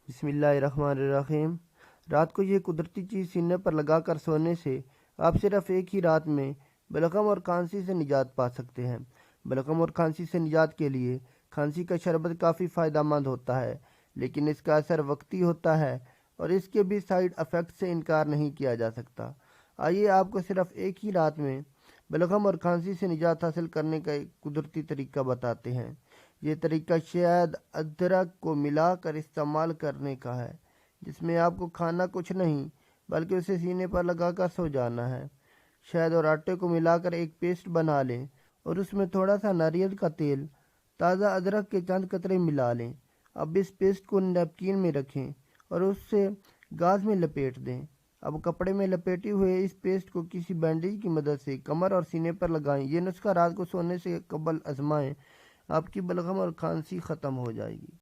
बिस्मिल्लाहिर्रहमानिर्रहीम। रात को ये कुदरती चीज़ सीने पर लगाकर सोने से आप सिर्फ एक ही रात में बलगम और खांसी से निजात पा सकते हैं। बलगम और खांसी से निजात के लिए खांसी का शरबत काफ़ी फ़ायदेमंद होता है, लेकिन इसका असर वक्ती होता है और इसके भी साइड इफ़ेक्ट से इनकार नहीं किया जा सकता। आइए आपको सिर्फ एक ही रात में बलगम और खांसी से निजात हासिल करने का एक कुदरती तरीका बताते हैं। ये तरीका शहद अदरक को मिलाकर इस्तेमाल करने का है, जिसमें आपको खाना कुछ नहीं बल्कि उसे सीने पर लगाकर सो जाना है। शहद और आटे को मिलाकर एक पेस्ट बना लें और उसमें थोड़ा सा नारियल का तेल, ताज़ा अदरक के चंद कतरे मिला लें। अब इस पेस्ट को नैपकिन में रखें और उससे गाज में लपेट दें। अब कपड़े में लपेटे हुए इस पेस्ट को किसी बैंडेज की मदद से कमर और सीने पर लगाएं। ये नुस्खा रात को सोने से कबल आजमाएं, आपकी बलगम और खांसी ख़त्म हो जाएगी।